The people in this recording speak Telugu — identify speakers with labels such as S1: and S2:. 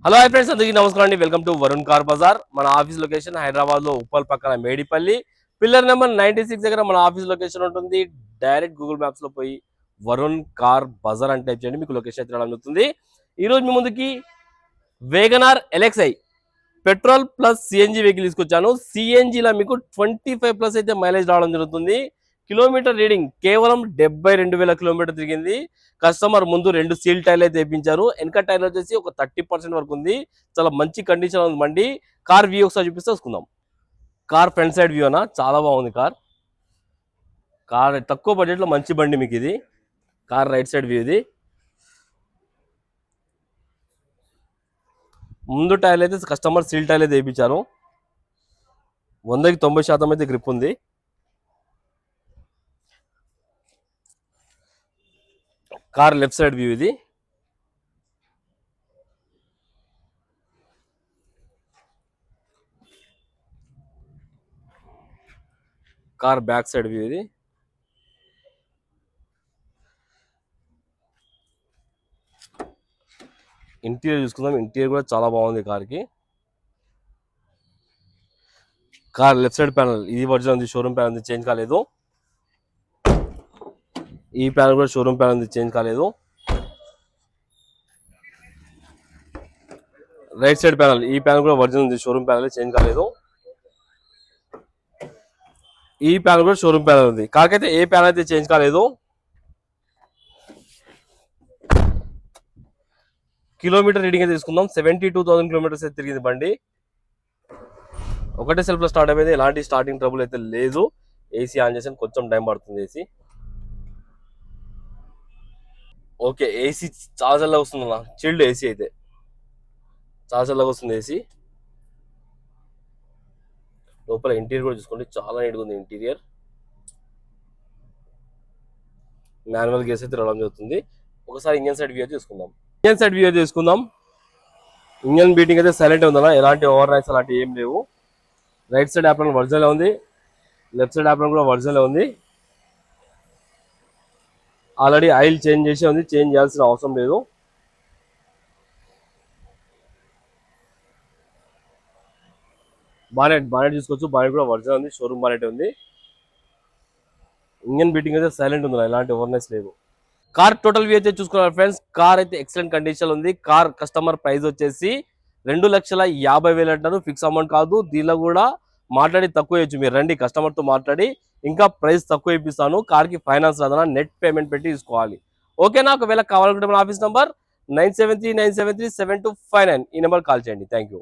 S1: హలో హై ఫ్రెండ్స్, అందరికీ నమస్కారం అండి. Welcome to Varun car Bazaar. మన ఆఫీస్ లొకేషన్ హైదరాబాద్ లో ఉప్పల్ పక్కన మేడిపల్లి పిల్లర్ నెంబర్ 96 దగ్గర మన ఆఫీస్ లొకేషన్ ఉంటుంది. డైరెక్ట్ గూగుల్ మ్యాప్స్ లో పోయి వరుణ్ కార్ బజార్ అని టైప్ చేయండి, మీకు లొకేషన్ అయితే రావడం జరుగుతుంది. ఈ రోజు మీ ముందుకి Wagon R LXi petrol plus CNG vehicle తీసుకొచ్చాను. సిఎన్జిలో మీకు 25+ అయితే మైలేజ్ రావడం జరుగుతుంది. కిలోమీటర్ రీడింగ్ కేవలం 72,000 కిలోమీటర్ తిరిగింది. కస్టమర్ ముందు 2 సీల్ టైర్లు అయితే వేయించారు. వెనక టైర్ వచ్చేసి ఒక 30% వరకు ఉంది. చాలా మంచి కండిషన్ ఉంది బండి. కార్ వ్యూ ఒకసారి చూపిస్తే వస్తున్నాం. కార్ ఫ్రంట్ సైడ్ వ్యూ అన్న చాలా బాగుంది. కార్ తక్కువ బడ్జెట్ లో మంచి బండి మీకు ఇది. కార్ రైట్ సైడ్ వ్యూ ఇది. ముందు టైర్లు అయితే కస్టమర్ సీల్ టైర్లు అయితే వేయించారు. 100కి 90% అయితే గ్రిప్ ఉంది. కార్ లెఫ్ట్ సైడ్ వ్యూ ఇది. కార్ బ్యాక్ సైడ్ వ్యూ ఇది. ఇంటీరియర్ చూసుకుందాం. ఇంటీరియర్ కూడా చాలా బాగుంది కార్కి. కార్ లెఫ్ట్ సైడ్ ప్యానల్ ఇది ఒరిజినల్ ఉంది, షోరూమ్ ప్యానల్ ఉంది, చేంజ్ కాలేదు. ఈ ప్యానల్ కూడా షోరూమ్ ప్యానల్ ఉంది, చేంజ్ కాలేదు. రైట్ సైడ్ ప్యానల్ ఈ ప్యానల్ కూడా ఒరిజినల్ ఉంది, షోరూమ్ ప్యానల్, చేంజ్ కాలేదు. ఈ ప్యానల్ కూడా షోరూమ్ ప్యానల్ ఉంది. కార్కి అయితే ఏ ప్యానల్ అయితే చేంజ్ కాలేదు. కిలోమీటర్ రీడింగ్ అయితే తీసుకుందాం. 72,000 కిలోమీటర్స్ అయితే తిరిగింది బండి. ఒకటే సెల్ఫ్ లో స్టార్ట్ అయిపోయింది. ఎలాంటి స్టార్టింగ్ ట్రబుల్ అయితే లేదు. ఏసీ ఆన్ చేసి కొంచెం టైం పడుతుంది. AC okay. ఏసీ చాలా చల్లగా వస్తుంది అన్న. చిల్డ్ ఏసీ అయితే చాలా చల్లగా వస్తుంది ఏసీ. లోపల ఇంటీరియర్ కూడా చూసుకోండి, చాలా నీట్గా ఉంది ఇంటీరియర్. మాన్యువల్ గేర్స్ అయితే రావడం జరుగుతుంది. ఒకసారి ఇంజన్ సైడ్ వ్యూ చూసుకుందాం. ఇంజన్ బీటింగ్ అయితే సైలెంట్ ఉందన్న. ఎలాంటి ఓవర్ రైడ్స్ అలాంటి ఏం లేవు. రైట్ సైడ్ యాప్రన్ ఒరిజినల్ ఉంది, లెఫ్ట్ సైడ్ యాప్రన్ కూడా ఒరిజినల్ ఉంది. ఆల్రెడీ ఆయిల్ చేంజ్ చేసి ఉంది, చేంజ్ చేయాల్సిన అవసరం లేదు. బానెట్ చూసుకోవచ్చు. బానెట్ కూడా ఒరిజినల్ ఉంది, షోరూమ్ బానెట్ ఉంది. ఇంజన్ బీటింగ్ అయితే సైలెంట్ ఉంది, ఎలాంటి ఓవర్నెస్ లేదు. కార్ టోటల్ వ్యూ అయితే చూసుకున్నారు ఫ్రెండ్స్. కార్ అయితే ఎక్సలెంట్ కండిషన్ ఉంది. కార్ కస్టమర్ ప్రైస్ వచ్చేసి 2,50,000 అంటారు. ఫిక్స్ అమౌంట్ కాదు. దీనిలో కూడా మాట్లాడి తక్కువ వేయచ్చు. మీరు రండి, కస్టమర్ తో మాట్లాడి ఇంకా ప్రైస్ తక్కువ ఇప్పిస్తాను. కార్ కి ఫైనాన్స్ రాదన్నా, నెట్ పేమెంట్ పెట్టి తీసుకోవాలి. ఓకేనా? ఒకవేళ కావాలనుకుంటే మన ఆఫీస్ నంబర్ 9739737259 ఈ నెంబర్ కాల్ చేయండి. Thank you.